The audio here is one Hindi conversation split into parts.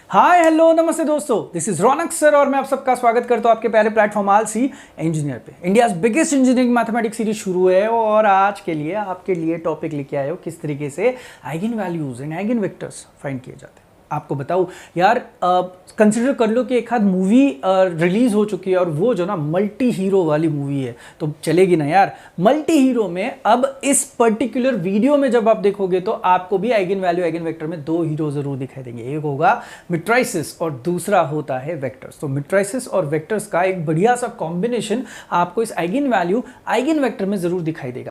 हाय हेलो नमस्ते दोस्तों, दिस इज रौनक सर और मैं आप सबका स्वागत करता हूं आपके पहले प्लेटफॉर्म आलसी इंजीनियर पे। India's biggest engineering mathematics series शुरू है और आज के लिए आपके लिए टॉपिक लेके आए हो किस तरीके से eigen values and eigen vectors find किए जाते हैं। आपको बताऊं यार, कंसिडर कर लो कि एक आध मूवी रिलीज हो चुकी है और वो जो ना मल्टी हीरो वाली मूवी है तो चलेगी ना यार। मल्टी हीरो में अब इस पर्टिकुलर वीडियो में जब आप देखोगे तो आपको भी आइगन वैल्यू आइगन वेक्टर में दो हीरो जरूर दिखाई देंगे। एक होगा मैट्रिसेस और दूसरा होता है वेक्टर्स। तो मैट्रिसेस और वेक्टर्स का एक बढ़िया सा कॉम्बिनेशन आपको इस आइगन वैल्यू आइगन वेक्टर में जरूर दिखाई देगा।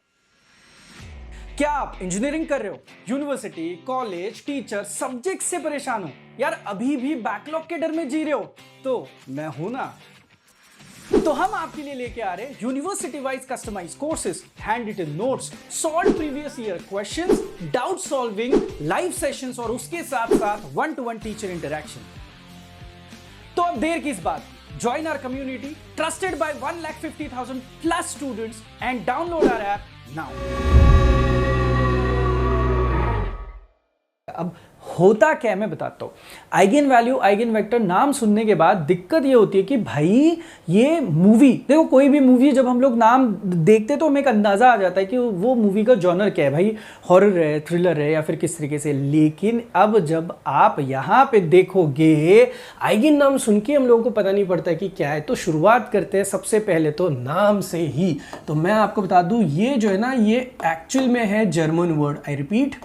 क्या आप इंजीनियरिंग कर रहे हो, यूनिवर्सिटी कॉलेज टीचर सब्जेक्ट से परेशान हो यार, अभी भी बैकलॉग के डर में जी रहे हो तो मैं हूं ना। तो हम आपके लिए लेके आ रहे हैं university wise customise courses, hand written notes, solve previous year questions, doubt solving, live sessions और उसके साथ साथ 1-to-1 टीचर इंटरेक्शन। तो अब देर किस बात, join our community trusted by 1,50,000 plus students and download our app now. अब होता क्या है मैं बताता हूं। आइगन वैल्यू आइगन वेक्टर नाम सुनने के बाद दिक्कत ये होती है कि भाई ये मूवी देखो, कोई भी मूवी जब हम लोग नाम देखते तो हमें एक अंदाजा आ जाता है कि वो मूवी का जॉनर क्या है, भाई हॉरर है, थ्रिलर है या फिर किस तरीके से। लेकिन अब जब आप यहाँ पे देखोगे आइगन नाम सुन के हम लोगों को पता नहीं पड़ता है कि क्या है। तो शुरुआत करते हैं सबसे पहले तो नाम से ही। तो मैं आपको बता दूं ये जो है ना, ये एक्चुअल में है जर्मन वर्ड। आई रिपीट,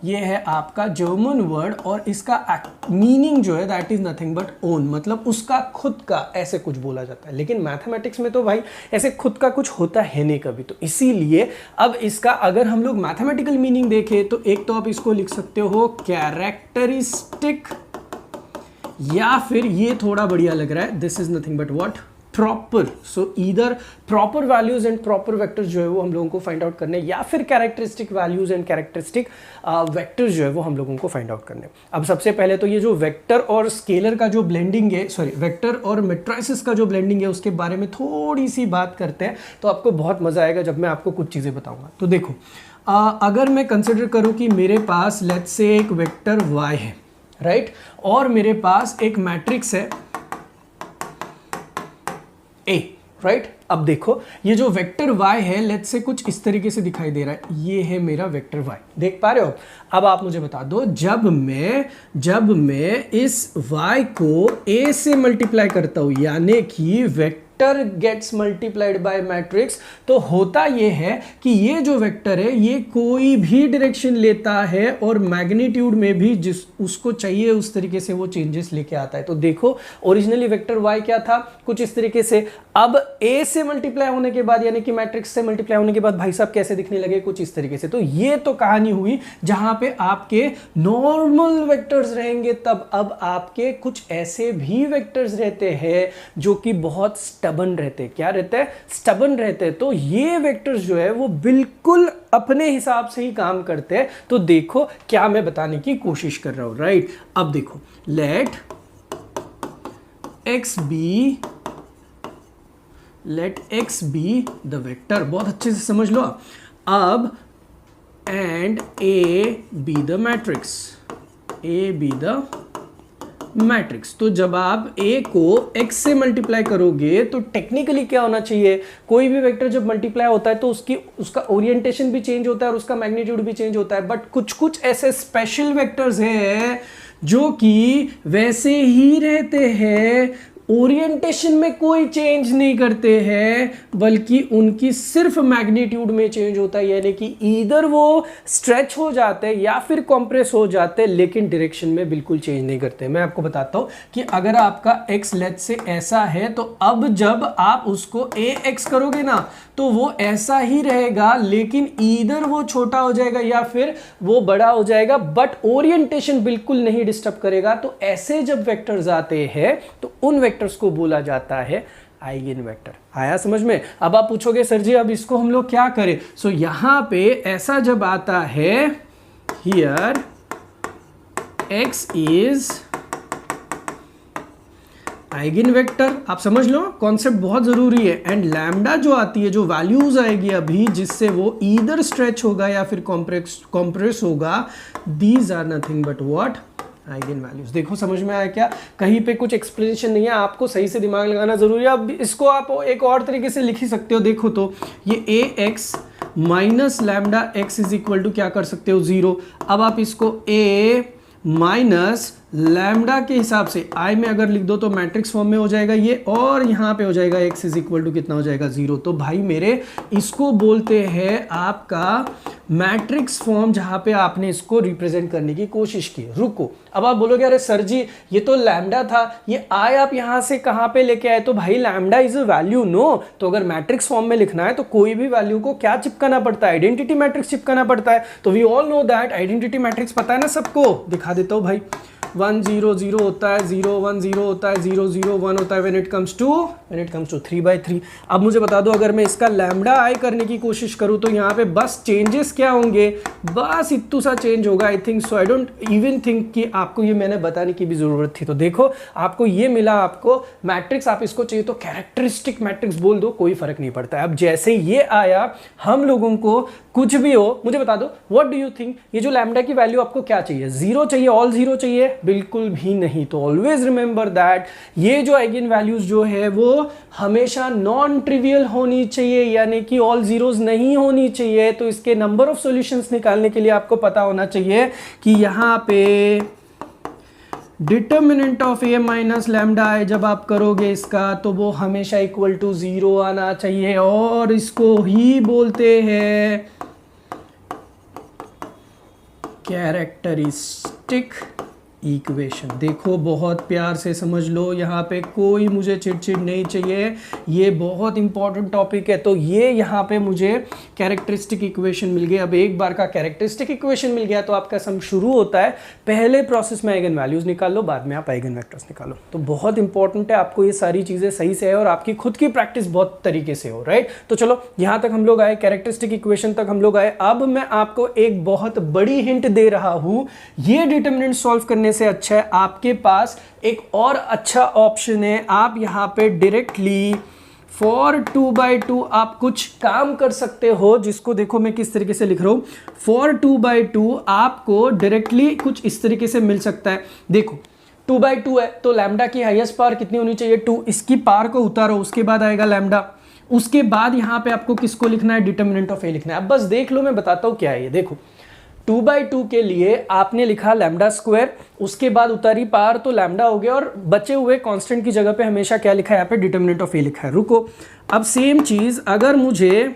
ये है आपका जर्मन वर्ड और इसका मीनिंग जो है that is nothing but own, मतलब उसका खुद का ऐसे कुछ बोला जाता है। लेकिन मैथमेटिक्स में तो भाई ऐसे खुद का कुछ होता है नहीं कभी। तो इसीलिए अब इसका अगर हम लोग मैथमेटिकल मीनिंग देखें तो एक तो आप इसको लिख सकते हो कैरेक्टरिस्टिक, या फिर ये थोड़ा बढ़िया लग रहा है, this is nothing but what, proper. So either proper values and proper vectors जो है वो हम लोगों को फाइंड आउट करने, या फिर characteristic values and characteristic vectors जो है वो हम लोगों को फाइंड आउट करने। अब सबसे पहले तो ये जो वेक्टर और स्केलर का जो ब्लेंडिंग है, सॉरी वेक्टर और मैट्रिसेस का जो ब्लेंडिंग है उसके बारे में थोड़ी सी बात करते हैं तो आपको बहुत मजा आएगा जब मैं आपको कुछ चीज़ें बताऊंगा। तो देखो, अगर मैं कंसिडर करूं कि मेरे पास लेट्स से एक वेक्टर y है, राइट, और मेरे पास एक मैट्रिक्स है A, राइट। अब देखो ये जो वेक्टर y है लेट्स से कुछ इस तरीके से दिखाई दे रहा है, ये है मेरा वेक्टर y, देख पा रहे हो। अब आप मुझे बता दो, जब मैं इस y को a से मल्टीप्लाई करता हूं, यानी कि vector gets multiplied by matrix, तो होता ये है कि ये जो वेक्टर है ये कोई भी डायरेक्शन लेता है और मैग्नीट्यूड में भी जिस उसको चाहिए उस तरीके से वो चेंजेस लेके आता है। तो देखो ओरिजिनली वेक्टर y क्या था, कुछ इस तरीके से। अब a से मल्टीप्लाई होने के बाद, यानी कि मैट्रिक्स से मल्टीप्लाई होने के बाद भाई साहब कैसे दिखने लगे, कुछ इस तरीके से। तो ये तो कहानी हुई जहां पे आपके नॉर्मल वेक्टर्स रहेंगे। तब अब आपके कुछ ऐसे भी वेक्टर्स रहते हैं जो कि बहुत स्टबन रहते हैं। क्या रहते हैं? स्टबन रहते हैं। तो ये वेक्टर्स जो है वो बिल्कुल अपने हिसाब से ही काम करते हैं। तो देखो क्या मैं बताने की कोशिश कर रहा हूं, राइट। अब देखो, let x be the vector, बहुत अच्छे से समझ लो। अब and a be the matrix, तो जब आप a को x से मल्टीप्लाई करोगे तो टेक्निकली क्या होना चाहिए, कोई भी वेक्टर जब मल्टीप्लाई होता है तो उसका ओरिएंटेशन भी चेंज होता है और उसका मैग्नीट्यूड भी चेंज होता है। बट कुछ ऐसे स्पेशल वेक्टर्स हैं जो कि वैसे ही रहते हैं, ओरिएंटेशन में कोई चेंज नहीं करते हैं, बल्कि उनकी सिर्फ मैग्नीट्यूड में चेंज होता है। यानी कि ईदर वो स्ट्रेच हो जाते हैं या फिर कॉम्प्रेस हो जाते हैं, लेकिन डायरेक्शन में बिल्कुल चेंज नहीं करते। मैं आपको बताता हूं कि अगर आपका x लेट से ऐसा है तो अब जब आप उसको ax करोगे ना तो वो ऐसा ही रहेगा, लेकिन ईदर वो छोटा हो जाएगा या फिर वो बड़ा हो जाएगा, बट ओरिएंटेशन बिल्कुल नहीं डिस्टर्ब करेगा। तो ऐसे जब वेक्टर्स आते हैं तो उन वेक्टर्स को बोला जाता है आइगन वेक्टर। आया समझ में? अब आप पूछोगे सर जी अब इसको हम लोग क्या करें। सो यहां पे ऐसा जब आता है, here x is eigen vector, आप समझ लो कॉन्सेप्ट बहुत जरूरी है। एंड लैम्डा जो आती है, जो वैल्यूज आएगी अभी जिससे वो ईदर स्ट्रेच होगा या फिर कॉम्प्रेस होगा, these are nothing but what, eigen values. देखो समझ में आया क्या? कहीं पे कुछ एक्सप्लेनेशन नहीं है, आपको सही से दिमाग लगाना जरूरी है। अब इसको आप एक और तरीके से लिख ही सकते हो। देखो तो ये A X minus lambda X is equal to क्या कर सकते हो 0। अब आप इसको ए माइनस लैम्डा के हिसाब से आई में अगर लिख दो तो मैट्रिक्स फॉर्म में हो जाएगा ये, और यहाँ पे हो जाएगा x इज इक्वल टू कितना हो जाएगा 0। तो भाई मेरे इसको बोलते हैं आपका मैट्रिक्स फॉर्म, जहाँ पे आपने इसको रिप्रेजेंट करने की कोशिश की। रुको, अब आप बोलोगे अरे सर जी ये तो लैम्डा था, ये आई आप यहाँ से कहाँ पे लेके आए? तो भाई lambda is a value no. तो अगर मैट्रिक्स फॉर्म में लिखना है तो कोई भी वैल्यू को क्या चिपकाना पड़ता है? आइडेंटिटी मैट्रिक्स चिपकाना पड़ता है। तो we all know that identity matrix पता है ना सबको? दिखा देता हूँ भाई। 1 0 0 होता है, 0 1 0 होता है, 0 0 1 होता है व्हेन इट कम्स टू 3/3। अब मुझे बता दो अगर मैं इसका लैम्डा आई करने की कोशिश करूं तो यहाँ पे बस चेंजेस क्या होंगे? बस इतना सा चेंज होगा I think so. I don't even think कि आपको ये मैंने बताने की भी जरूरत थी। तो देखो आपको ये मिला, आपको मैट्रिक्स, आप इसको चाहिए तो कैरेक्टरिस्टिक मैट्रिक्स बोल दो, कोई फर्क नहीं पड़ता है। अब जैसे ये आया, हम लोगों को कुछ भी हो, मुझे बता दो व्हाट डू यू थिंक, ये जो लैम्डा की वैल्यू आपको क्या चाहिए? 0 चाहिए, ऑल 0 चाहिए? बिल्कुल भी नहीं। तो ऑलवेज रिमेंबर दैट ये जो आइगन वैल्यूज जो है वो हमेशा नॉन ट्रिवियल होनी चाहिए, यानी कि ऑल जीरोस नहीं होनी चाहिए। तो इसके नंबर ऑफ सॉल्यूशंस निकालने के लिए आपको पता होना चाहिए कि यहाँ पे determinant of A minus lambda I जब आप करोगे इसका तो वो हमेशा इक्वल टू 0 आना चाहिए, और इसको ही बोलते हैं कैरेक्टरिस्टिक इक्वेशन। देखो बहुत प्यार से समझ लो, यहाँ पे कोई मुझे चिड़चिड़ नहीं चाहिए, ये बहुत इंपॉर्टेंट टॉपिक है। तो ये यहाँ पे मुझे कैरेक्टरिस्टिक इक्वेशन मिल गई। अब एक बार का कैरेक्टरिस्टिक इक्वेशन मिल गया तो आपका सम शुरू होता है। पहले प्रोसेस में आइगन वैल्यूज निकाल लो, बाद में आप आइगन वेक्टर्स निकालो। तो बहुत इंपॉर्टेंट है, आपको ये सारी चीजें सही से है और आपकी खुद की प्रैक्टिस बहुत तरीके से हो, राइट। तो चलो यहाँ तक हम लोग आए, कैरेक्टरिस्टिक इक्वेशन तक हम लोग आए। अब मैं आपको एक बहुत बड़ी हिंट दे रहा हूं, ये डिटरमिनेंट सॉल्व करने से अच्छा है आपके पास एक और अच्छा ऑप्शन है। आप यहां पे डायरेक्टली फॉर 2/2 आप कुछ काम कर सकते हो, जिसको देखो मैं किस तरीके से लिख रहा हूं। फॉर 2/2 आपको डायरेक्टली कुछ इस तरीके से मिल सकता है। देखो 2/2 है तो लैम्डा की हाईएस्ट पावर कितनी होनी चाहिए? 2। इसकी पावर को उतारो, उसके बाद आएगा लैम्डा, उसके बाद यहां पे आपको किसको लिखना है? डिटरमिनेंट ऑफ ए लिखना है। अब बस देख लो, मैं बताता हूं क्या है ये। देखो 2/2 के लिए आपने लिखा लैम्डा स्क्वायर, उसके बाद उतारी पावर तो लैम्डा हो गया, और बचे हुए कांस्टेंट की जगह पे हमेशा क्या लिखा है? यहाँ पे डिटरमिनेंट ऑफ ए लिखा है। रुको, अब सेम चीज अगर मुझे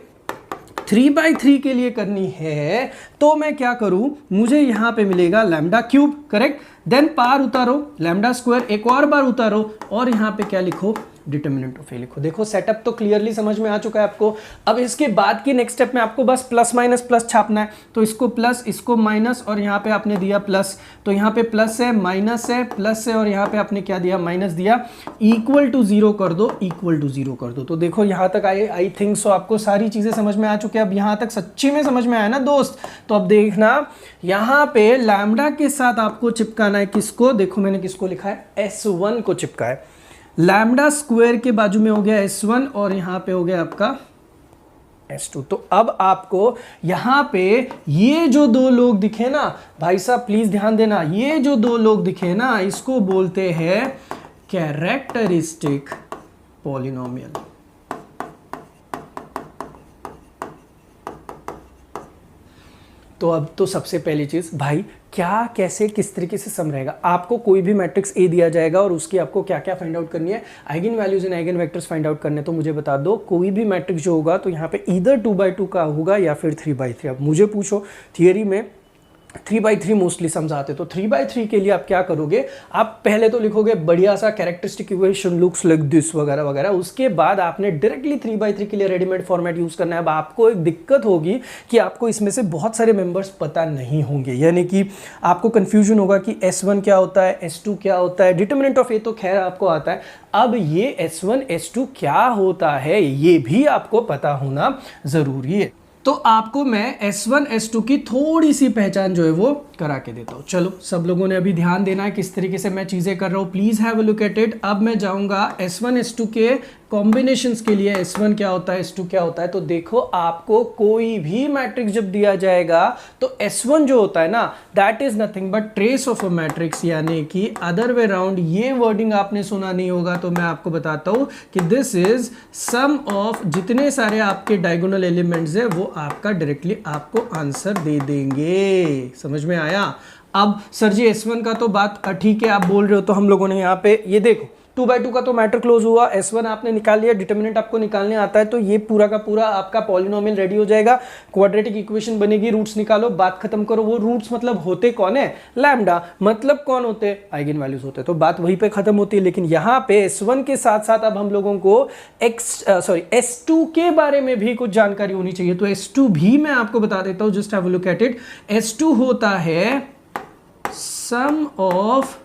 3/3 के लिए करनी है तो मैं क्या करूं? मुझे यहां पे मिलेगा lambda cube, correct. Then power उतारो, लैम्डा स्क्वायर एक और बार उतारो, और यहां पे क्या लिखो? डिटरमिनेंट ऑफ ए लिखो। देखो सेटअप तो क्लियरली समझ में आ चुका है आपको। अब इसके बाद की नेक्स्ट स्टेप में आपको बस प्लस माइनस प्लस छापना है। तो इसको प्लस, इसको माइनस, और यहाँ पे आपने दिया प्लस। तो यहाँ पे प्लस है, माइनस है, प्लस है, और यहाँ पे आपने क्या दिया? माइनस दिया। इक्वल टू 0 कर दो, इक्वल टू 0 कर दो। तो देखो यहाँ तक आई थिंक सो आपको सारी चीजें समझ में आ चुकी है। अब यहाँ तक सच्ची में समझ में आया ना दोस्त? तो अब देखना यहाँ पे लैम्डा के साथ आपको चिपकाना है किसको? देखो मैंने किसको लिखा है? S1 को चिपका है। लैम्डा स्क्वायर के बाजू में हो गया S1 और यहां पे हो गया आपका S2। तो अब आपको यहां पे ये जो दो लोग दिखे ना भाई साहब, प्लीज ध्यान देना, ये जो दो लोग दिखे ना इसको बोलते हैं कैरेक्टरिस्टिक पॉलिनोमियल। तो अब तो सबसे पहली चीज भाई, क्या कैसे किस तरीके से सम रहेगा? आपको कोई भी मैट्रिक्स ए दिया जाएगा और उसकी आपको क्या क्या फाइंड आउट करनी है? Eigen values and eigen vectors find out करने। तो मुझे बता दो, कोई भी मैट्रिक्स जो होगा तो यहाँ पे इधर 2/2 का होगा या फिर 3/3। अब मुझे पूछो, थियरी में 3/3 मोस्टली समझाते। तो 3/3 के लिए आप क्या करोगे? आप पहले तो लिखोगे बढ़िया सा characteristic equation looks like this वगैरह वगैरह। उसके बाद आपने डायरेक्टली 3/3 के लिए रेडीमेड फॉर्मेट यूज करना है। अब आपको एक दिक्कत होगी कि आपको इसमें से बहुत सारे मेंबर्स पता नहीं होंगे, यानी कि आपको कंफ्यूजन होगा कि S1 क्या होता है, S2 क्या होता है। डिटरमिनेंट ऑफ ए तो खैर आपको आता है, अब ये S1 S2 क्या होता है ये भी आपको पता होना जरूरी है। तो आपको मैं S1 S2 की थोड़ी सी पहचान जो है वो करा के देता हूँ। चलो सब लोगों ने अभी ध्यान देना है किस तरीके से मैं चीज़ें कर रहा हूँ, please have a look at it. अब मैं जाऊँगा S1 S2 के कॉम्बिनेशंस के लिए S1 क्या होता है, S2 क्या होता है। तो देखो आपको कोई भी मैट्रिक्स जब दिया जाएगा तो S1 जो होता है ना, that is nothing but trace of a matrix, यानी कि अदर वे राउंड। ये वर्डिंग आपने सुना नहीं होगा तो मैं आपको बताता हूं कि दिस इज सम ऑफ जितने सारे आपके डायगोनल एलिमेंट्स है वो आपका डायरेक्टली आपको आंसर दे देंगे। समझ में आया। अब सर जी S1 का तो बात ठीक है आप बोल रहे हो, तो हम लोगों ने यहाँ पे ये देखो 2/2 का तो मैटर क्लोज हुआ, S1 आपने निकाल लिया, डिटर्मिनेंट आपको निकालने आता है, तो ये पूरा का पूरा आपका पॉलिनोमियल रेडी हो जाएगा। क्वाड्रेटिक इक्वेशन बनेगी, रूट्स निकालो, बात खत्म करो। वो रूट्स मतलब होते कौन है, लैम्डा, मतलब कौन होते हैं, आइगन वैल्यूज होते हैं, तो बात वहीं पे खत्म होती है। लेकिन यहाँ पे S1 के साथ साथ अब हम लोगों को S2 के बारे में भी कुछ जानकारी होनी चाहिए। तो S2 भी मैं आपको बता देता हूँ, just have a look at it. S2 होता है सम ऑफ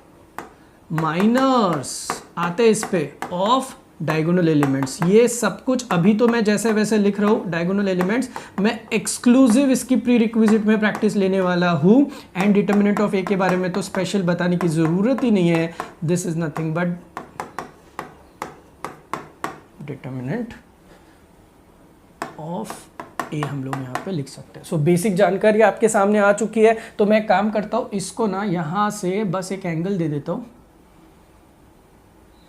माइनर्स, आते इस पे, ऑफ डायगोनल एलिमेंट्स। ये सब कुछ अभी तो मैं जैसे वैसे लिख रहा हूं डायगोनल एलिमेंट्स, मैं एक्सक्लूसिव इसकी प्री रिक्विजिट में प्रैक्टिस लेने वाला हूं। एंड डिटर्मिनेंट ऑफ ए के बारे में तो स्पेशल बताने की जरूरत ही नहीं है, this is nothing but determinant of A हम लोग यहाँ पे लिख सकते हैं। सो बेसिक जानकारी आपके सामने आ चुकी है। तो मैं काम करता हूँ, इसको ना यहाँ से बस एक एंगल दे देता हूँ।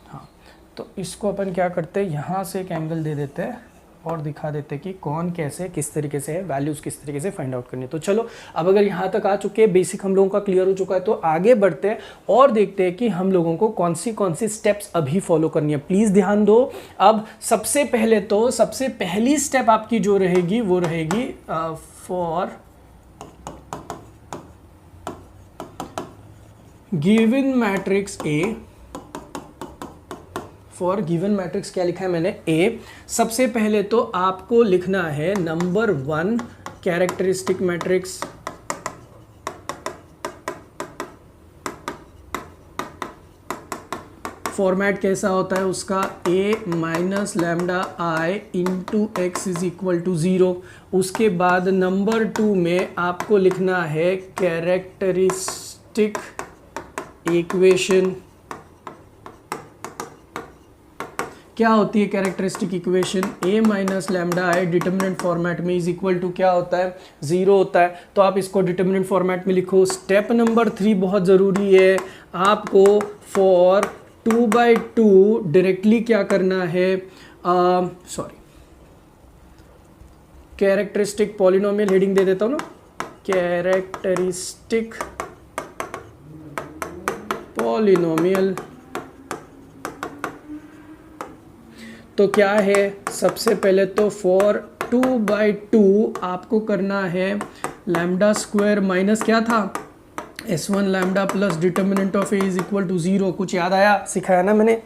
हाँ, तो इसको अपन क्या करते हैं, यहाँ से एक एंगल दे देते हैं और दिखा देते हैं कि कौन कैसे किस तरीके से है, वैल्यूज़ किस तरीके से फाइंड आउट करनी है। तो चलो अब अगर यहाँ तक आ चुके हैं, बेसिक हम लोगों का क्लियर हो चुका है, तो आगे बढ़ते हैं और देखते हैं कि हम लोगों को कौन सी स्टेप्स अभी फॉलो करनी है। प्लीज़ ध्यान दो। अब सबसे पहले तो सबसे पहली स्टेप आपकी जो रहेगी वो रहेगी for given matrix A. For given matrix क्या लिखा है मैंने, ए। सबसे पहले तो आपको लिखना है नंबर 1 कैरेक्टरिस्टिक मैट्रिक्स। फॉर्मेट कैसा होता है उसका, a minus lambda I into x is equal to 0। उसके बाद नंबर 2 में आपको लिखना है कैरेक्टरिस्टिक इक्वेशन। क्या होती है characteristic equation, a minus lambda I determinant format में इज इक्वल टू क्या होता है, 0 होता है। तो आप इसको डिटर्मिनेंट फॉर्मेट में लिखो। स्टेप नंबर 3 बहुत ज़रूरी है, आपको फॉर 2/2 डायरेक्टली क्या करना है, कैरेक्टरिस्टिक पॉलिनोमियल हेडिंग दे देता हूँ ना, कैरेक्टरिस्टिक पॉलिनोमियल। तो क्या है, सबसे पहले तो फॉर 2/2 आपको करना है लैम्डा स्क्वायर माइनस क्या था, S1 lambda plus determinant of A is equal to 0। कुछ याद आया, सिखाया ना मैंने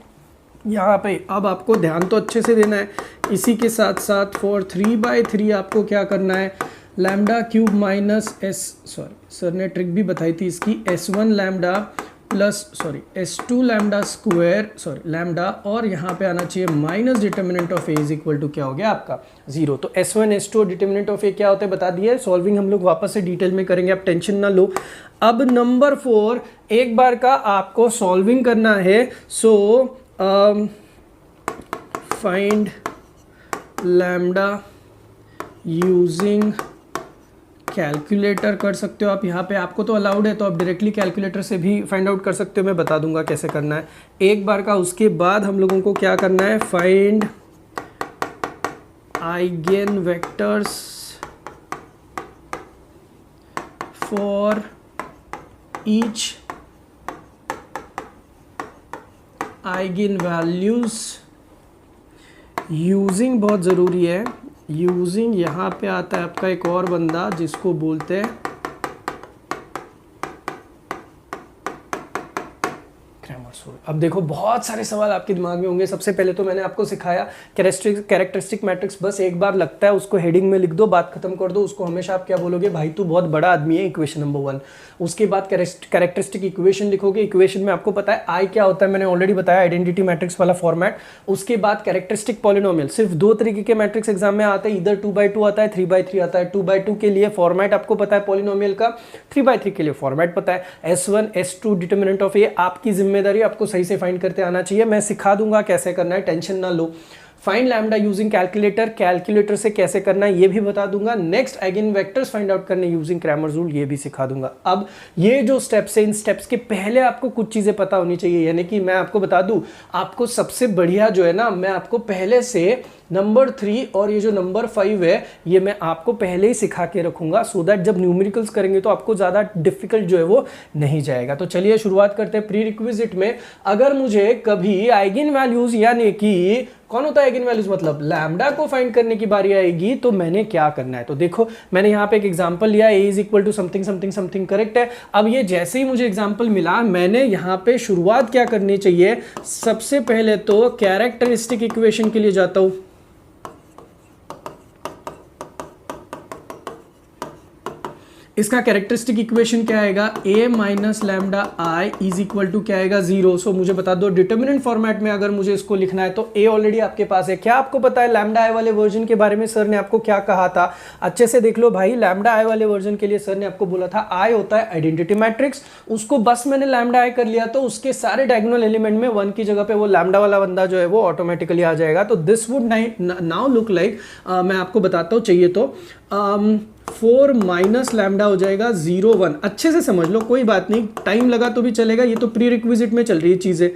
यहाँ पे। अब आपको ध्यान तो अच्छे से देना है। इसी के साथ साथ फॉर 3/3 आपको क्या करना है, लैम्डा क्यूब माइनस सर ने ट्रिक भी बताई थी इसकी, S1 lambda plus S2 lambda square lambda, और यहाँ पे आना चाहिए minus determinant of A is equal to क्या हो गया आपका 0। तो S1 S2 डिटर्मिनेंट ऑफ ए क्या होता है बता दिया। सॉल्विंग हम लोग वापस से डिटेल में करेंगे, आप टेंशन ना लो। अब नंबर 4 एक बार का आपको सॉल्विंग करना है। So find lambda using calculator कर सकते हो आप। यहाँ पे आपको तो अलाउड है, तो आप डायरेक्टली कैलकुलेटर से भी फाइंड आउट कर सकते हो, मैं बता दूंगा कैसे करना है एक बार का। उसके बाद हम लोगों को क्या करना है, find eigen vectors for each eigen values. Using बहुत ज़रूरी है। यूजिंग यहाँ पे आता है आपका एक और बंदा जिसको बोलते हैं ग्रामर सोल। अब देखो बहुत सारे सवाल आपके दिमाग में होंगे। सबसे पहले तो मैंने आपको सिखाया कैरेक्टरिस्टिक मैट्रिक्स, बस एक बार लगता है उसको हेडिंग में लिख दो, बात खत्म कर दो। उसको हमेशा आप क्या बोलोगे, भाई तू बहुत बड़ा आदमी है, इक्वेशन नंबर 1। उसके बाद कैरेक्टरिस्टिक इक्वेशन लिखोगे। इक्वेशन में आपको पता है आई क्या होता है, मैंने ऑलरेडी बताया, आइडेंटिटी मैट्रिक्स वाला फॉर्मेट। उसके बाद कैरेक्टरिस्टिक पॉलिनोमियल। सिर्फ 2 तरीके के मैट्रिक्स एग्जाम में आते हैं, इधर 2/2 आता है, 3/3 आता है। 2/2 के लिए फॉर्मेट आपको पता है पॉलिनोमियल का, 3/3 के लिए फॉर्मेट पता है। S1 S2 डिटर्मिनेंट ऑफ ए आपकी जिम्मेदारी जिम्मेदारी आपको सही से फाइंड करते आना चाहिए। मैं सिखा दूंगा कैसे करना है, टेंशन ना लो। Find lambda using calculator, calculator से कैसे करना है ये भी बता दूंगा। Next eigen vectors find out करने यूजिंग क्रैमर्स रूल, ये भी सिखा दूंगा। अब ये जो स्टेप्स है, इन स्टेप्स के पहले आपको कुछ चीजें पता होनी चाहिए, यानी कि मैं आपको बता दूं, आपको सबसे बढ़िया जो है ना, मैं आपको पहले से नंबर 3 और ये जो नंबर 5 है ये मैं आपको पहले ही सिखा के रखूंगा, सो दैट जब न्यूमेरिकल्स करेंगे तो आपको ज़्यादा डिफिकल्ट जो है वो नहीं जाएगा। तो चलिए शुरुआत करते हैं। प्री रिक्विजिट में अगर मुझे कभी आइगन वैल्यूज यानी कि कौन होता है आइगन वैल्यूज, मतलब लैम्डा को फाइंड करने की बारी आएगी तो मैंने क्या करना है। तो देखो मैंने यहाँ पे एक एग्जांपल लिया, a is equal to something something something, correct है। अब ये जैसे ही मुझे एग्जांपल मिला, मैंने यहाँ पे शुरुआत क्या करनी चाहिए, सबसे पहले तो कैरेक्टरिस्टिक इक्वेशन के लिए जाता हूँ। इसका कैरेक्टरिस्टिक इक्वेशन क्या आएगा, a minus lambda I is equal to क्या आएगा 0। सो मुझे बता दो डिटर्मिनेंट फॉर्मेट में अगर मुझे इसको लिखना है तो a ऑलरेडी आपके पास है। क्या आपको पता है लैम्डा आई वाले वर्जन के बारे में सर ने आपको क्या कहा था, अच्छे से देख लो भाई। लैम्डा आई वाले वर्जन के लिए सर ने आपको बोला था आई होता है आइडेंटिटी मैट्रिक्स, उसको बस मैंने लैम्डा आई कर लिया तो उसके सारे डायगोनल एलिमेंट में 1 की जगह पे वो लैम्डा वाला बंदा जो है वो ऑटोमेटिकली आ जाएगा। तो this would now look like, मैं आपको बताता हूँ चाहिए तो 4 माइनस लैम्डा हो जाएगा 0 1। अच्छे से समझ लो, कोई बात नहीं, टाइम लगा तो भी चलेगा, ये तो प्री रिक्विजिट में चल रही है चीज़ें।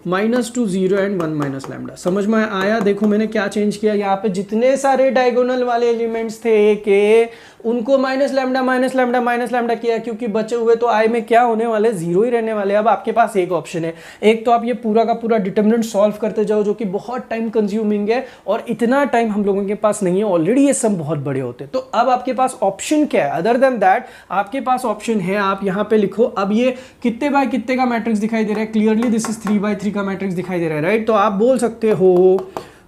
-2 0 एंड 1 माइनस लैम्डा, समझ में आया। देखो मैंने क्या चेंज किया, यहाँ पे जितने सारे डायगोनल वाले एलिमेंट्स थे के उनको माइनस लैम्डा किया, क्योंकि बचे हुए तो आई में क्या होने वाले, 0 ही रहने वाले। अब आपके पास एक ऑप्शन है, एक तो आप ये पूरा का पूरा डिटर्मिनेंट सॉल्व करते जाओ जो कि बहुत टाइम कंज्यूमिंग है और इतना टाइम हम लोगों के पास नहीं है, ऑलरेडी ये सम बहुत बड़े होते हैं। तो अब आपके पास ऑप्शन क्या है, अदर देन दैट आपके पास ऑप्शन है, आप यहाँ पे लिखो। अब ये कितने बाय कितने का मैट्रिक्स दिखाई दे रहा है, क्लियरली दिस इज 3 बाय 3 का मैट्रिक्स दिखाई दे रहा है, राइट। तो आप बोल सकते हो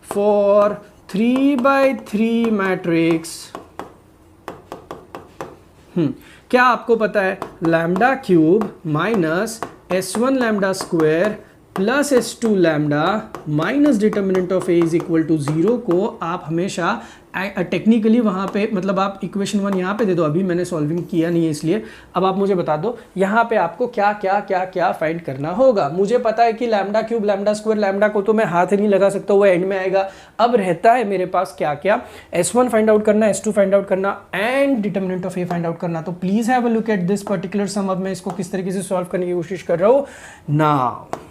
फॉर 3 बाय 3 मैट्रिक्स, क्या आपको पता है lambda cube minus s1 lambda square plus s2 lambda minus determinant of a is equal to 0 को आप हमेशा टेक्निकली वहाँ पे, मतलब आप इक्वेशन 1 यहाँ पे दे दो, अभी मैंने सॉल्विंग किया नहीं है इसलिए। अब आप मुझे बता दो यहाँ पे आपको क्या क्या क्या क्या फाइंड करना होगा। मुझे पता है कि lambda cube lambda square, lambda को तो मैं हाथ नहीं लगा सकता, वो एंड में आएगा। अब रहता है मेरे पास क्या क्या, s1 फाइंड आउट करना, s2 फाइंड आउट करना and determinant of a find out करना। तो please have a look at this particular sum. अब मैं इसको किस तरीके से सॉल्व करने की कोशिश कर रहा हूँ नाउ।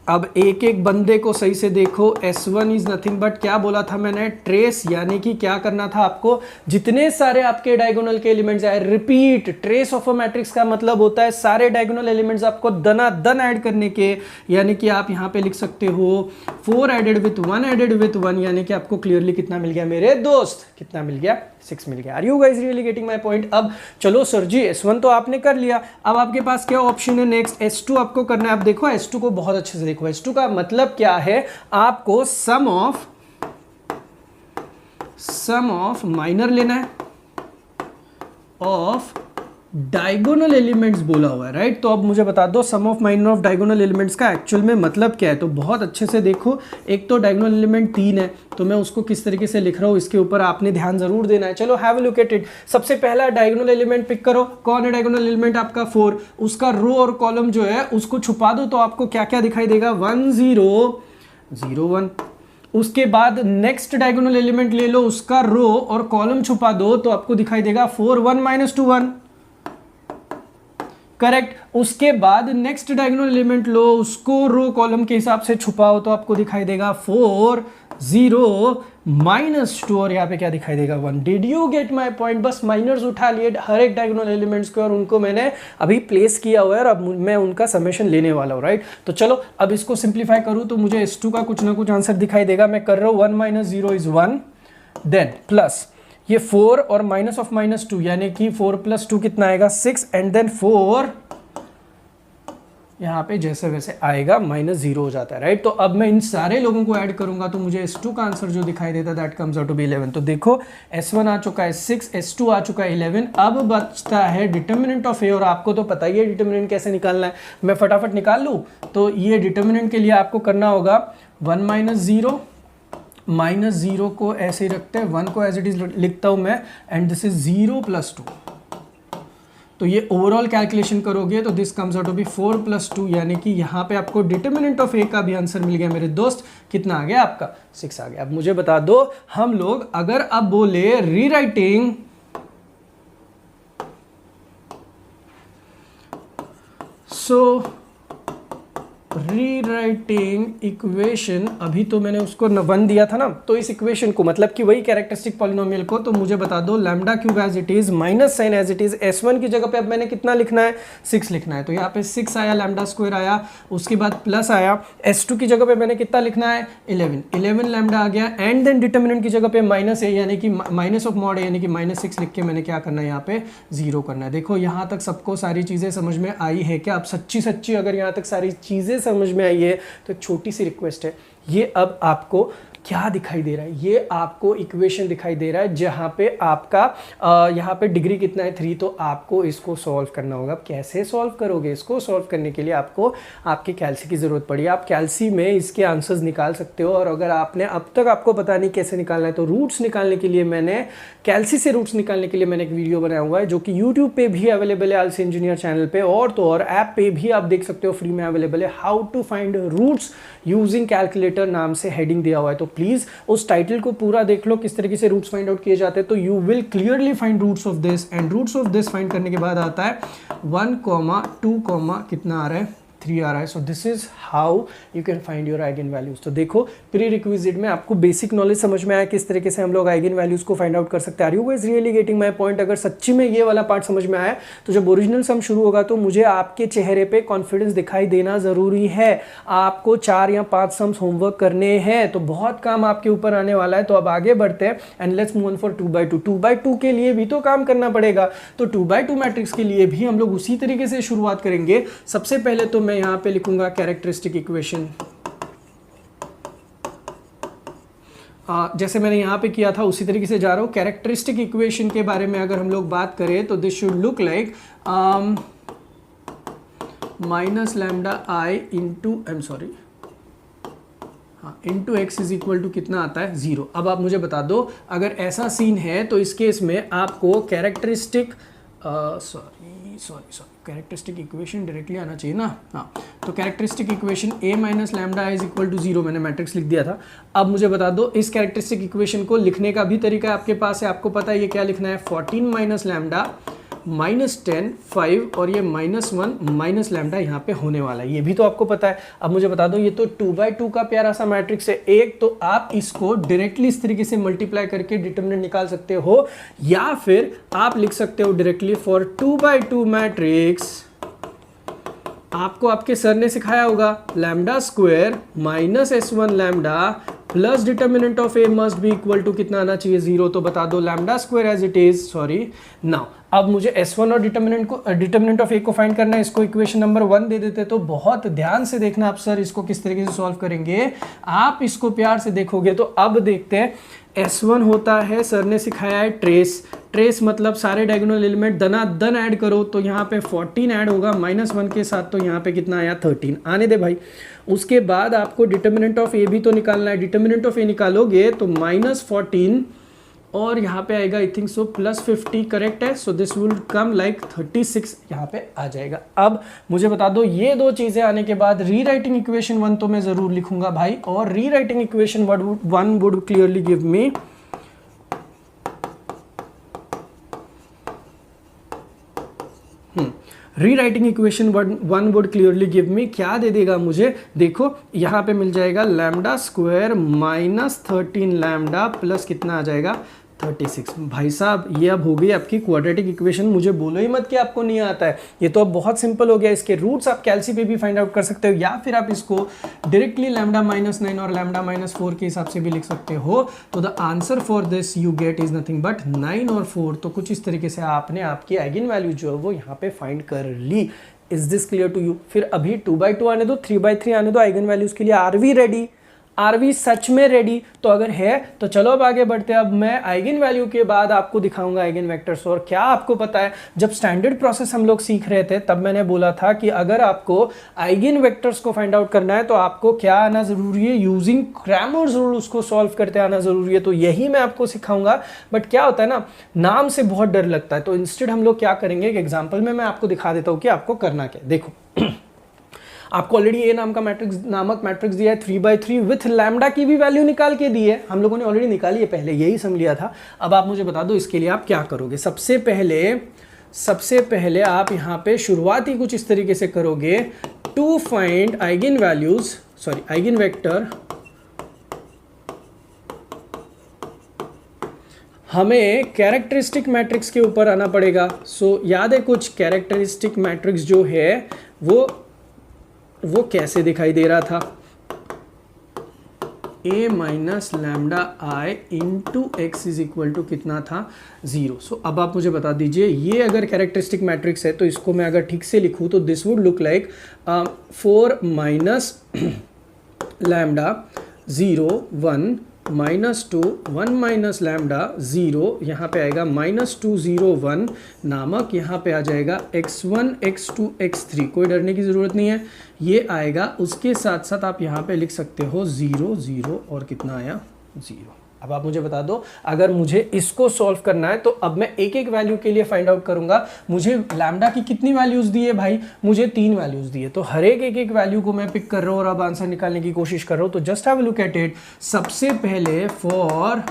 अब एक एक बंदे को सही से देखो, S1 इज नथिंग बट क्या बोला था मैंने, ट्रेस, यानी कि क्या करना था आपको, जितने सारे आपके डायगोनल के एलिमेंट्स आए, repeat trace of a matrix का मतलब होता है सारे डायगोनल एलिमेंट्स आपको दनादन ऐड करने के, यानी कि आप यहाँ पे लिख सकते हो 4 एडेड विथ 1 एडेड विथ 1, यानी कि आपको क्लियरली कितना मिल गया मेरे दोस्त, कितना मिल गया, 6 मिल गया। Are you guys really getting my point. अब चलो सर जी S1 तो आपने कर लिया, अब आपके पास क्या ऑप्शन है नेक्स्ट, S2 आपको करना है। अब देखो S2 को बहुत अच्छे से देखो, S2 का मतलब क्या है, आपको सम ऑफ माइनर लेना है ऑफ डायगोनल एलिमेंट्स बोला हुआ है, राइट। तो अब मुझे बता दो sum of minor of diagonal elements का एक्चुअल में मतलब क्या है। तो बहुत अच्छे से देखो, एक तो डायगोनल एलिमेंट 3 है, तो मैं उसको किस तरीके से लिख रहा हूँ इसके ऊपर आपने ध्यान जरूर देना है। चलो have a look at it. सबसे पहला डायगोनल एलिमेंट पिक करो, कौन है डायगोनल एलिमेंट आपका 4, उसका रो और कॉलम जो है उसको छुपा दो, तो आपको क्या क्या दिखाई देगा 1 0 0 1। उसके बाद नेक्स्ट डायगोनल एलिमेंट ले लो, उसका रो और कॉलम छुपा दो, तो आपको दिखाई देगा 4 1 माइनस 2 1, करेक्ट। उसके बाद नेक्स्ट डायगोनल एलिमेंट लो, उसको रो कॉलम के हिसाब से छुपाओ, तो आपको दिखाई देगा 4 0 माइनस 2, और यहाँ पे क्या दिखाई देगा 1। Did you get my point. बस माइनर्स उठा लिए हर एक डायगोनल एलिमेंट्स को और उनको मैंने अभी प्लेस किया हुआ है और अब मैं उनका समेशन लेने वाला हूँ, राइट। तो चलो अब इसको सिंप्लीफाई करूँ तो मुझे S2 का कुछ ना कुछ आंसर दिखाई देगा। मैं कर रहा हूँ 1 माइनस 0 इज 1, देन प्लस ये 4 और माइनस ऑफ माइनस 2, यानी कि 4 प्लस 2 कितना आएगा 6, एंड देन 4 यहाँ पे जैसे वैसे आएगा -0 हो जाता है, राइट। तो अब मैं इन सारे लोगों को ऐड करूंगा तो मुझे S2 का आंसर जो दिखाई देता है that comes out to be 11। तो देखो S1 आ चुका है 6, S2 आ चुका है 11, अब बचता है डिटर्मिनेंट ऑफ A, और आपको तो पता ही है डिटर्मिनेंट कैसे निकालना है, मैं फटाफट निकाल लूँ। तो ये डिटर्मिनेंट के लिए आपको करना होगा 1 माइनस 0, -0 को ऐसे ही रखते हैं, 1 को एज इट इज लिखता हूँ मैं, एंड दिस इज 0 प्लस 2। तो ये ओवरऑल कैलकुलेशन करोगे तो this comes out to be 4 + 2, यानी कि यहाँ पे आपको डिटर्मिनेंट ऑफ ए का भी आंसर मिल गया मेरे दोस्त। कितना आ गया आपका? 6 आ गया। अब मुझे बता दो, हम लोग अगर अब बोले रीराइटिंग रीराइटिंग इक्वेशन, अभी तो मैंने उसको 1 दिया था ना, तो इस इक्वेशन को मतलब कि वही कैरेक्टरिस्टिक पॉलिनोमियल को, तो मुझे बता दो lambda cube as it is minus sign as it is, S1 की जगह पे अब मैंने कितना लिखना है? 6 लिखना है। तो यहाँ पे 6 आया, लैम्डा स्क्वायर आया, उसके बाद प्लस आया, S2 की जगह पे मैंने कितना लिखना है? 11 लैम्डा आ गया, एंड देन डिटर्मिनेंट की जगह पे माइनस है, यानी कि माइनस ऑफ मॉड है, यानी कि -6 लिख के मैंने क्या करना है? यहाँ पे 0 करना है। देखो यहाँ तक सबको सारी चीजें समझ में आई है क्या? अब सच्ची अगर यहाँ तक सारी चीजें समझ में आई है तो एक छोटी सी रिक्वेस्ट है, ये अब आपको क्या दिखाई दे रहा है? ये आपको इक्वेशन दिखाई दे रहा है जहाँ पे आपका यहाँ पे डिग्री कितना है? 3। तो आपको इसको सॉल्व करना होगा। कैसे सॉल्व करोगे? इसको सॉल्व करने के लिए आपको आपके कैल्सी की ज़रूरत पड़ी। आप कैल्सी में इसके आंसर्स निकाल सकते हो, और अगर आपने अब तक आपको पता नहीं कैसे निकालना है तो रूट्स निकालने के लिए मैंने कैल्सी से रूट्स निकालने के लिए मैंने एक वीडियो बनाया हुआ है जो कि यूट्यूब पे भी अवेलेबल है, आलसी इंजीनियर चैनल पे, और तो और ऐप पे भी आप देख सकते हो, फ्री में अवेलेबल है। How to find roots using calculator नाम से हेडिंग दिया हुआ है, तो प्लीज उस टाइटल को पूरा देख लो किस तरीके से रूट्स फाइंड आउट किए जाते हैं। तो you will clearly find roots of this, and roots of this find करने के बाद आता है 1, 2, कितना आ रहा है? 3 आ रहा है। So this is how you can find your eigen values. तो देखो प्री रिक्विजिट में आपको बेसिक नॉलेज समझ में आया किस तरीके से हम लोग आइगन वैल्यूज को फाइंड आउट कर सकते हैं। Are you guys really getting my point? अगर सच्ची में ये वाला पार्ट समझ में आया तो जब ओरिजिनल सम शुरू होगा तो मुझे आपके चेहरे पे कॉन्फिडेंस दिखाई देना जरूरी है। आपको 4 या 5 सम्स होमवर्क करने हैं, तो बहुत काम आपके ऊपर आने वाला है। तो अब आगे बढ़ते हैं and let's move on for 2/2। 2/2 के लिए भी तो काम करना पड़ेगा, तो 2/2 मैट्रिक्स के लिए भी हम लोग उसी तरीके से शुरुआत करेंगे। सबसे पहले तो मैं यहाँ पे लिखूंगा कैरेक्टरिस्टिक इक्वेशन, जैसे मैंने यहाँ पे किया था उसी तरीके से जा रहा हूँ। कैरेक्टरिस्टिक इक्वेशन के बारे में अगर हम लोग बात करें तो this should look like minus lambda I into x is equal to कितना आता है? 0। अब आप मुझे बता दो, अगर ऐसा सीन है तो इस केस में आपको कैरेक्टरिस्टिक कैरेक्टरिस्टिक इक्वेशन डायरेक्टली आना चाहिए ना। हाँ, तो characteristic equation a minus lambda is equal to 0, मैंने मैट्रिक्स लिख दिया था। अब मुझे बता दो, इस कैरेक्टरिस्टिक इक्वेशन को लिखने का भी तरीका आपके पास है। आपको पता है ये क्या लिखना है? 14 माइनस लैम्डा -10 5 और ये -1 माइनस लैम्डा यहाँ पे होने वाला है, ये भी तो आपको पता है। अब मुझे बता दो, ये तो 2/2 का प्यारा सा मैट्रिक्स है एक, तो आप इसको डायरेक्टली इस तरीके से मल्टीप्लाई करके डिटरमिनेंट निकाल सकते हो, या फिर आप लिख सकते हो डायरेक्टली फॉर 2/2 मैट्रिक्स। आपको आपके सर ने सिखाया होगा lambda square -S1 lambda plus determinant of A must be equal to कितना आना चाहिए? 0। तो बता दो lambda square as it is, sorry now अब मुझे S1 और डिटर्मिनेंट ऑफ ए को फाइंड करना है। इसको इक्वेशन नंबर 1 दे देते, तो बहुत ध्यान से देखना आप सर इसको किस तरीके से सॉल्व करेंगे। आप इसको प्यार से देखोगे तो अब देखते हैं। S1 होता है, सर ने सिखाया है ट्रेस मतलब सारे डायगोनल एलिमेंट दनादन ऐड करो, तो यहाँ पे 14 ऐड होगा -1 के साथ, तो यहाँ पे कितना आया? 13। आने दे भाई। उसके बाद आपको डिटर्मिनेंट ऑफ ए भी तो निकालना है। डिटर्मिनेंट ऑफ ए निकालोगे तो -14 और यहाँ पे आएगा आई थिंक सो +50, करेक्ट है। So this will come like 36 यहाँ पे आ जाएगा। अब मुझे बता दो, ये दो चीजें आने के बाद रीराइटिंग इक्वेशन 1 तो मैं जरूर लिखूंगा भाई, और rewriting equation 1 would clearly give me rewriting equation 1 would clearly give me क्या दे देगा मुझे? देखो यहाँ पे मिल जाएगा लैम्डा स्क्वायर -13 लैम्डा प्लस कितना आ जाएगा? 36। भाई साहब ये अब हो गई आपकी क्वाड्रेटिक इक्वेशन। मुझे बोलो ही मत कि आपको नहीं आता है, ये तो अब बहुत सिंपल हो गया। इसके रूट्स आप कैल्सी पे भी फाइंड आउट कर सकते हो, या फिर आप इसको डायरेक्टली लैम्डा -9 और लैम्डा -4 के हिसाब से भी लिख सकते हो। तो the answer for this you get is nothing but 9 और 4। तो कुछ इस तरीके से आपने आपकी आइगन वैल्यू जो है वो यहाँ पे फाइंड कर ली। Is this clear to you? फिर अभी 2/2 आने दो, 3/3 आने दो आइगन वैल्यूज के लिए। Are we ready? Are we सच में रेडी? तो अगर है तो चलो अब आगे बढ़ते हैं। अब मैं आइगन वैल्यू के बाद आपको दिखाऊंगा आइगन वेक्टर्स। और क्या आपको पता है, जब स्टैंडर्ड प्रोसेस हम लोग सीख रहे थे तब मैंने बोला था कि अगर आपको आइगन वेक्टर्स को फाइंड आउट करना है तो आपको क्या आना जरूरी है, यूजिंग क्रैमर्स रूल उसको सॉल्व करते आना जरूरी है। तो यही मैं आपको सिखाऊंगा। बट क्या होता है ना, नाम से बहुत डर लगता है, तो इंस्टेड हम लोग क्या करेंगे, एक एग्जाम्पल में मैं आपको दिखा देता हूँ कि आपको करना क्या है। देखो आपको ऑलरेडी ए नाम का मैट्रिक्स नामक मैट्रिक्स दिया है 3/3 विथ लैम्डा की भी वैल्यू निकाल के दी है, हम लोगों ने ऑलरेडी निकाली है, पहले यही समझ लिया था। अब आप मुझे बता दो इसके लिए आप क्या करोगे। सबसे पहले आप यहाँ पे शुरुआत ही कुछ इस तरीके से करोगे, to find eigen values, sorry eigen vector, हमें कैरेक्टरिस्टिक मैट्रिक्स के ऊपर आना पड़ेगा। सो याद है कुछ कैरेक्टरिस्टिक मैट्रिक्स जो है वो कैसे दिखाई दे रहा था, a minus lambda I into x is equal to कितना था, 0। सो अब आप मुझे बता दीजिए, ये अगर कैरेक्टरिस्टिक मैट्रिक्स है तो इसको मैं अगर ठीक से लिखूं तो this would look like 4 minus lambda 0 1 -2 1 minus lambda 0, यहाँ पे आएगा -2 0 1 नामक, यहाँ पे आ जाएगा x1 x2 x3, कोई डरने की ज़रूरत नहीं है, ये आएगा। उसके साथ साथ आप यहाँ पे लिख सकते हो 0 0 और कितना आया 0। अब आप मुझे बता दो, अगर मुझे इसको सॉल्व करना है तो अब मैं एक एक वैल्यू के लिए फाइंड आउट करूंगा। मुझे लैम्डा की कितनी वैल्यूज दी है भाई, मुझे 3 वैल्यूज दी है, तो हर एक वैल्यू को मैं पिक कर रहा हूँ और अब आंसर निकालने की कोशिश कर रहा हूँ। तो just have a look at it. सबसे पहले for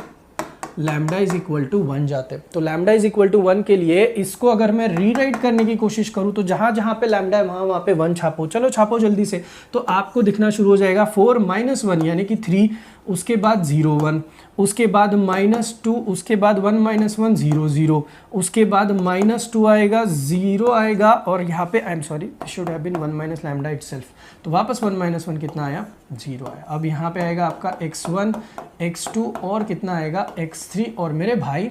lambda is equal to 1 जाते हैं, तो लैम्डा इज इक्वल टू 1 के लिए इसको अगर मैं रीराइट करने की कोशिश करूं तो जहां जहां पे लैम्डा है वहां पे 1 छापो। चलो छापो जल्दी से, तो आपको दिखना शुरू हो जाएगा 4 - 1 यानी कि 3, उसके बाद 0 1, उसके बाद -2, उसके बाद 1 - 1 0 0, उसके बाद -2 आएगा 0 आएगा, और यहाँ पे I am sorry should have been 1 minus lambda itself, तो वापस 1 - 1 कितना आया 0 आया। अब यहाँ पे आएगा आपका x1 x2 और कितना आएगा x3। और मेरे भाई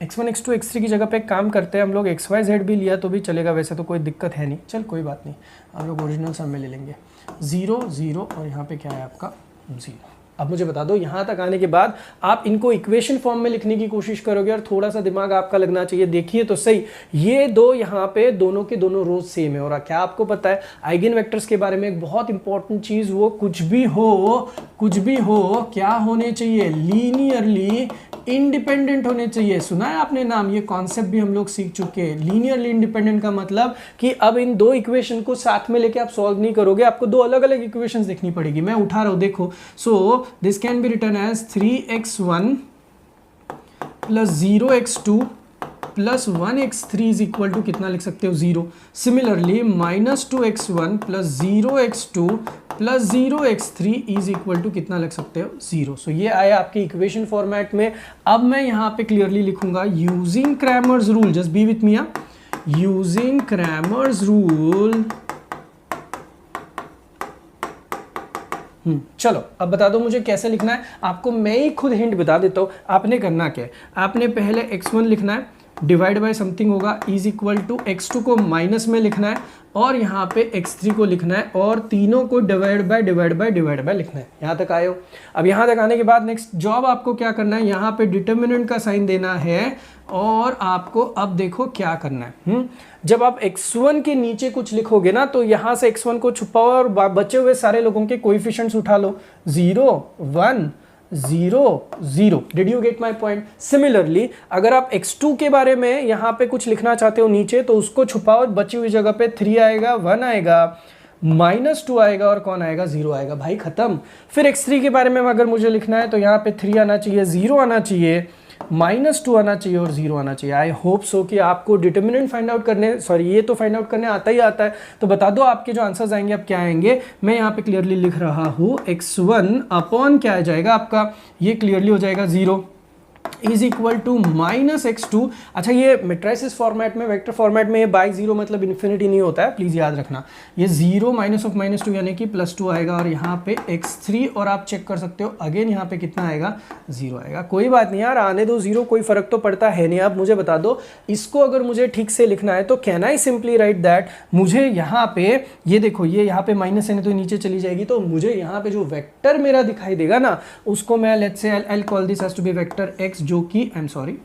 x1 x2 x3 की जगह पे एक काम करते हैं हम लोग, xyz भी लिया तो भी चलेगा, वैसे तो कोई दिक्कत है नहीं, चल कोई बात नहीं, हम लोग ओरिजिनल सम में ले लेंगे। 0 0 और यहाँ पे क्या है आपका 0। अब मुझे बता दो, यहाँ तक आने के बाद आप इनको इक्वेशन फॉर्म में लिखने की कोशिश करोगे और थोड़ा सा दिमाग आपका लगना चाहिए। देखिए तो सही, ये दो यहाँ पे दोनों के दोनों रोज सेम है। और क्या आपको पता है आइगन वेक्टर्स के बारे में एक बहुत इंपॉर्टेंट चीज, वो कुछ भी हो क्या होने चाहिए, लीनियरली इंडिपेंडेंट होने चाहिए। सुना है आपने नाम, ये कॉन्सेप्ट भी हम लोग सीख चुके हैं। लीनियरली इंडिपेंडेंट का मतलब कि अब इन दो इक्वेशन को साथ में लेके आप सॉल्व नहीं करोगे, आपको दो अलग अलग इक्वेशंस देखनी पड़ेगी। मैं उठा रहा हूं, देखो। So this can be written as 3x1 plus 0x2 plus 1x3 is equal to कितना लिख सकते हो 0। Similarly -2x1 plus 0x2 plus 0x3 is equal to कितना लिख सकते हो 0। सो ये आया आपके इक्वेशन फॉर्मेट में। अब मैं यहाँ पे क्लियरली लिखूंगा using Cramer's rule, just be with me, using Cramer's rule. चलो अब बता दो मुझे कैसे लिखना है। आपको मैं ही खुद हिंट बता देता हूँ। आपने करना क्या है, आपने पहले x1 लिखना है, डिवाइड बाय समथिंग होगा, इज इक्वल टू x2 को माइनस में लिखना है, और यहाँ पे x3 को लिखना है, और तीनों को डिवाइड बाय लिखना है। यहाँ तक आए हो। अब यहाँ तक आने के बाद नेक्स्ट जॉब आपको क्या करना है, यहाँ पे डिटर्मिनेंट का साइन देना है, और आपको अब देखो क्या करना है। जब आप x1 के नीचे कुछ लिखोगे ना, तो यहाँ से x1 को छुपाओ और बचे हुए सारे लोगों के कोएफिशिएंट्स उठा लो, 0 1 0 0। Did you get my point? Similarly अगर आप x2 के बारे में यहाँ पे कुछ लिखना चाहते हो नीचे, तो उसको छुपाओ, बची हुई जगह पे 3 आएगा, 1 आएगा, -2 आएगा, और कौन आएगा 0 आएगा। भाई खत्म। फिर x3 के बारे में अगर मुझे लिखना है तो यहाँ पे 3 आना चाहिए, 0 आना चाहिए, -2 आना चाहिए और 0 आना चाहिए। आई होप सो कि आपको डिटर्मिनेंट फाइंड आउट करने, सॉरी ये तो फाइंड आउट करने आता ही आता है। तो बता दो आपके जो आंसर्स आएंगे अब क्या आएंगे। मैं यहाँ पे क्लियरली लिख रहा हूँ x1 अपॉन क्या आ जाएगा आपका, ये क्लियरली हो जाएगा 0, इज इक्वल टू -x2। अच्छा, ये मैट्रिसेस फॉर्मेट में, वेक्टर फॉर्मेट में ये बाई जीरो मतलब इन्फिनिटी नहीं होता है, प्लीज़ याद रखना। ये 0 -(-2) यानी कि +2 आएगा और यहाँ पे x3, और आप चेक कर सकते हो अगेन यहाँ पे कितना आएगा, 0 आएगा। कोई बात नहीं यार, आने दो 0, कोई फ़र्क तो पड़ता है नहीं। आप मुझे बता दो, इसको अगर मुझे ठीक से लिखना है तो can I simply write that, मुझे यहाँ पे ये देखो, ये यहाँ पे माइनस है तो नीचे चली जाएगी, तो मुझे यहाँ पे जो वेक्टर मेरा दिखाई देगा ना, उसको मैं let's say I call this has to be vector x, जो कि I am sorry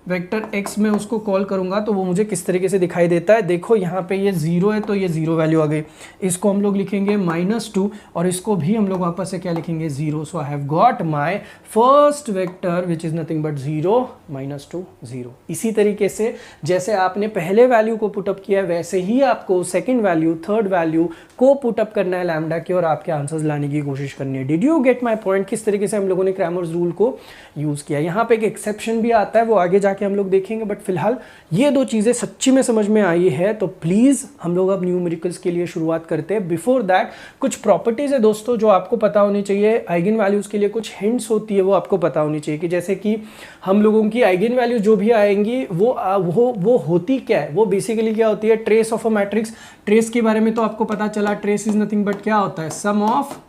vector x में उसको कॉल करूंगा तो वो मुझे किस तरीके से दिखाई देता है। देखो यहाँ पे ये 0 है तो ये 0 वैल्यू आ गई, इसको हम लोग लिखेंगे -2 और इसको भी हम लोग वापस से क्या लिखेंगे, 0। So I have got my first vector which is nothing but 0 -2 0। इसी तरीके से जैसे आपने पहले वैल्यू को पुटअप किया वैसे ही आपको सेकेंड वैल्यू, थर्ड वैल्यू को पुटअप करना है लैम्डा की और आपके आंसर्स लाने की कोशिश करनी है। Did you get my point? किस तरीके से हम लोगों ने क्रैमर्स रूल को यूज़ किया। यहाँ पे एक एक्सेप्शन भी आता है, वो आगे जाके हम लोग देखेंगे, बट फिलहाल ये दो चीज़ें सच्ची में समझ में आई है तो प्लीज़ हम लोग अब न्यूमेरिकल्स के लिए शुरुआत करते हैं। बिफोर दैट कुछ प्रॉपर्टीज़ है दोस्तों जो आपको पता होनी चाहिए। आइगन वैल्यूज़ के लिए कुछ हिंट्स होती है, वो आपको पता होनी चाहिए कि जैसे कि हम लोगों की आइगन वैल्यू जो भी आएंगी वो होती क्या है, वो बेसिकली क्या होती है, trace of a matrix. Trace के बारे में तो आपको पता चला, ट्रेस इज नथिंग बट क्या होता है, सम ऑफ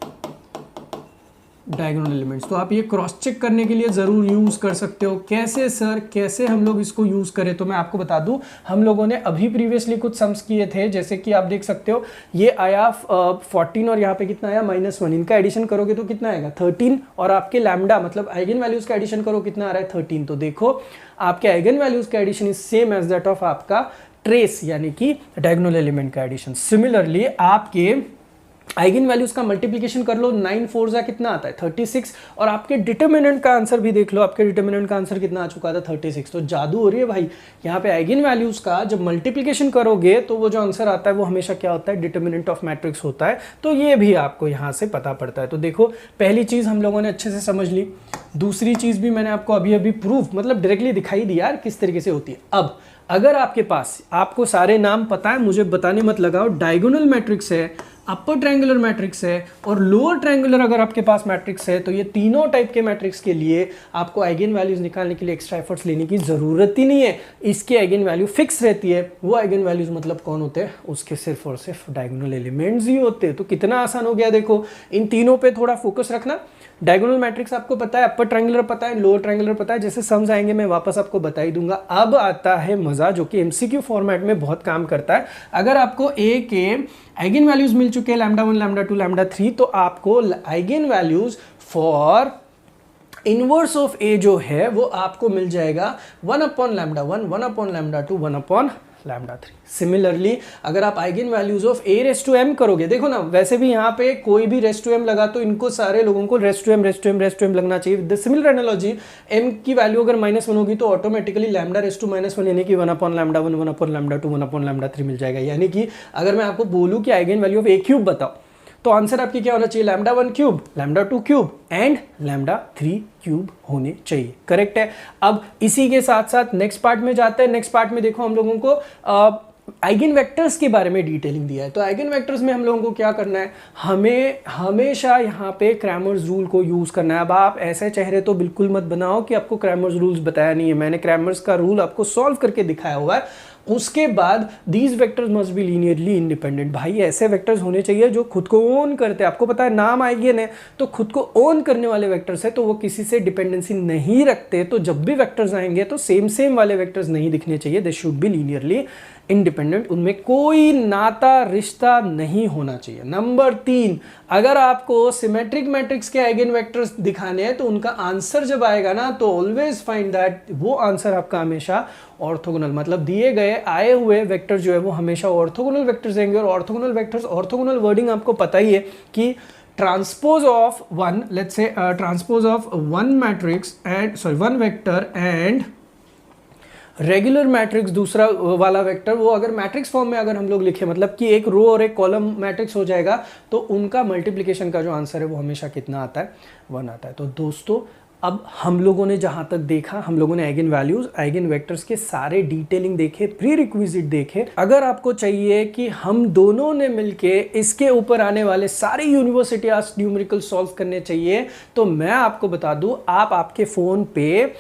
डायगोनल एलिमेंट्स। तो आप ये क्रॉस चेक करने के लिए ज़रूर यूज़ कर सकते हो। कैसे सर, कैसे हम लोग इसको यूज़ करें? तो मैं आपको बता दूं, हम लोगों ने अभी प्रीवियसली कुछ सम्स किए थे, जैसे कि आप देख सकते हो ये आया 14 और यहाँ पे कितना आया -1। इनका एडिशन करोगे तो कितना आएगा 13, और आपके लैम्डा मतलब आइगन वैल्यूज़ का एडिशन करो कितना आ रहा है 13। तो देखो आपके आइगन वैल्यूज़ का addition is same as that of आपका ट्रेस यानी कि डायगोनल एलिमेंट का एडिशन। सिमिलरली आपके आइगन वैल्यूज का मल्टीप्लिकेशन कर लो, 9 4 जा कितना आता है 36, और आपके डिटर्मिनेंट का आंसर भी देख लो, आपके डिटर्मिनेंट का आंसर कितना आ चुका था 36। तो जादू हो रही है भाई, यहाँ पे आइगन वैल्यूज का जब मल्टीप्लिकेशन करोगे तो वो जो आंसर आता है वो हमेशा क्या होता है, डिटर्मिनेंट ऑफ मैट्रिक्स होता है। तो ये भी आपको यहाँ से पता पड़ता है। तो देखो पहली चीज हम लोगों ने अच्छे से समझ ली, दूसरी चीज भी मैंने आपको अभी अभी प्रूफ मतलब डायरेक्टली दिखाई दी यार किस तरीके से होती है। अब अगर आपके पास, आपको सारे नाम पता है, मुझे बताने मत लगाओ, डायगोनल मैट्रिक्स है, अपर ट्रायंगुलर मैट्रिक्स है और लोअर ट्रायंगुलर अगर आपके पास मैट्रिक्स है, तो ये तीनों टाइप के मैट्रिक्स के लिए आपको आइगन वैल्यूज निकालने के लिए एक्स्ट्रा एफर्ट्स लेने की जरूरत ही नहीं है। इसकी आइगन वैल्यू फिक्स रहती है। वो आइगन वैल्यूज मतलब कौन होते हैं, उसके सिर्फ और सिर्फ डायगोनल एलिमेंट्स ही होते हैं। तो कितना आसान हो गया देखो, इन तीनों पे थोड़ा फोकस रखना। डायगोनल मैट्रिक्स आपको पता है, अपर ट्रायंगुलर पता है, लोअर ट्रायंगुलर पता है, जैसे सम्स आएंगे मैं वापस आपको बता ही दूंगा। अब आता है मजा जो कि एमसीक्यू फॉर्मेट में बहुत काम करता है। अगर आपको ए के आइगन वैल्यूज मिल चुके हैं λ1 λ2 λ3, तो आपको eigen values for inverse of A जो है वो आपको मिल जाएगा 1/λ1 1/λ2 1/λ3। सिमिलरली अगर आप eigen values of a raise to m करोगे, देखो ना वैसे भी यहाँ पे कोई भी रेस टू m लगा तो इनको सारे लोगों को रेस टू m लगना चाहिए। With the similar analogy m की वैल्यू अगर -1 होगी तो ऑटोमेटिकली लैम्डा रेस टू -1 यानी कि 1/λ1 1/λ2 1/λ3 मिल जाएगा। यानी कि अगर मैं आपको बोलूँ कि eigen value of a cube बताओ, तो आंसर आपकी क्या होना चाहिए, λ1 क्यूब, λ2 क्यूब एंड λ3 क्यूब होने चाहिए। करेक्ट है। अब इसी के साथ साथ नेक्स्ट पार्ट में जाते हैं। नेक्स्ट पार्ट में देखो हम लोगों को आइगन वेक्टर्स के बारे में डिटेलिंग दिया है। तो आइगन वेक्टर्स में हम लोगों को क्या करना है, हमें हमेशा यहाँ पे क्रैमर्स रूल को यूज़ करना है। अब आप ऐसे चेहरे तो बिल्कुल मत बनाओ कि आपको क्रैमर्स रूल्स बताया नहीं है, मैंने क्रैमर्स का रूल आपको सॉल्व करके दिखाया हुआ है। उसके बाद these vectors must be linearly independent. भाई ऐसे वेक्टर्स होने चाहिए जो खुद को ओन करते हैं। आपको पता है नाम आइगन है तो खुद को ओन करने वाले वेक्टर्स है, तो वो किसी से डिपेंडेंसी नहीं रखते। तो जब भी वेक्टर्स आएंगे तो सेम वाले वेक्टर्स नहीं दिखने चाहिए, they should be linearly independent, उनमें कोई नाता रिश्ता नहीं होना चाहिए। नंबर 3, अगर आपको सिमेट्रिक मैट्रिक्स के आइगन वेक्टर्स दिखाने हैं तो उनका आंसर जब आएगा ना तो ऑलवेज फाइंड दैट वो आंसर आपका हमेशा ऑर्थोगोनल, मतलब दिए गए आए हुए वेक्टर जो है वो हमेशा ऑर्थोगोनल वेक्टर्स देंगे। और ऑर्थोगोनल वेक्टर्स, ऑर्थोगोनल वर्डिंग आपको पता ही है कि transpose of one, let's say transpose of one matrix and one vector and regular matrix दूसरा वाला वेक्टर, वो अगर मैट्रिक्स फॉर्म में अगर हम लोग लिखे, मतलब कि एक रो और एक कॉलम मैट्रिक्स हो जाएगा, तो उनका मल्टीप्लिकेशन का जो आंसर है वो हमेशा कितना आता है, 1 आता है। तो दोस्तों अब हम लोगों ने जहाँ तक देखा, हम लोगों ने आइगन वैल्यूज, आइगन वेक्टर्स के सारे डिटेलिंग देखे, प्री रिक्विजिट देखे। अगर आपको चाहिए कि हम दोनों ने मिलके इसके ऊपर आने वाले सारे यूनिवर्सिटी आस्क्ड न्यूमेरिकल सॉल्व करने चाहिए, तो मैं आपको बता दूं, आप आपके फ़ोन पे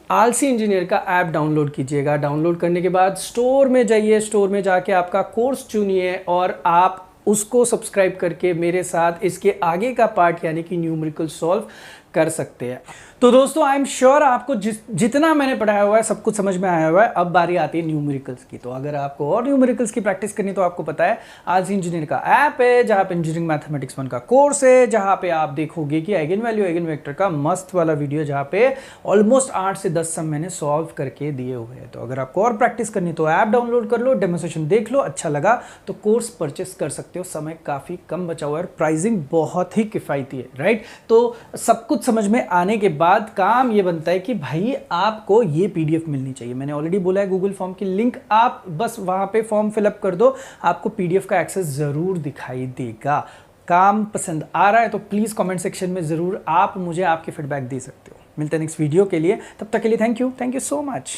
आलसी इंजीनियर का ऐप डाउनलोड कीजिएगा। डाउनलोड करने के बाद स्टोर में जाइए, स्टोर में जाके आपका कोर्स चुनिए और आप उसको सब्सक्राइब करके मेरे साथ इसके आगे का पार्ट यानी कि न्यूमेरिकल सॉल्व कर सकते हैं। तो दोस्तों आई एम श्योर आपको जितना मैंने पढ़ाया हुआ है सब कुछ समझ में आया हुआ है। अब बारी आती है न्यूमेरिकल्स की। तो अगर आपको और न्यूमेरिकल्स की प्रैक्टिस करनी तो आपको पता है आलसी इंजीनियर का ऐप है, जहाँ पे इंजीनियरिंग मैथमेटिक्स 1 का कोर्स है, जहाँ पे आप देखोगे कि आइगन वैल्यू आइगन वेक्टर का मस्त वाला वीडियो, जहाँ पे ऑलमोस्ट 8 से 10 सम मैंने सॉल्व करके दिए हुए हैं। तो अगर आपको और प्रैक्टिस करनी तो ऐप डाउनलोड कर लो, डेमोस्ट्रेशन देख लो, अच्छा लगा तो कोर्स परचेस कर सकते हो। समय काफ़ी कम बचा हुआ है और प्राइसिंग बहुत ही किफ़ायती है, राइट। तो सब कुछ समझ में आने के बाद काम ये बनता है कि भाई आपको ये पीडीएफ मिलनी चाहिए। मैंने ऑलरेडी बोला है गूगल फॉर्म की लिंक, आप बस वहां पे फॉर्म फिलअप कर दो, आपको पीडीएफ का एक्सेस जरूर दिखाई देगा। काम पसंद आ रहा है तो प्लीज कमेंट सेक्शन में जरूर आप मुझे आपके फीडबैक दे सकते हो। मिलते हैं नेक्स्ट वीडियो के लिए, तब तक के लिए थैंक यू सो मच।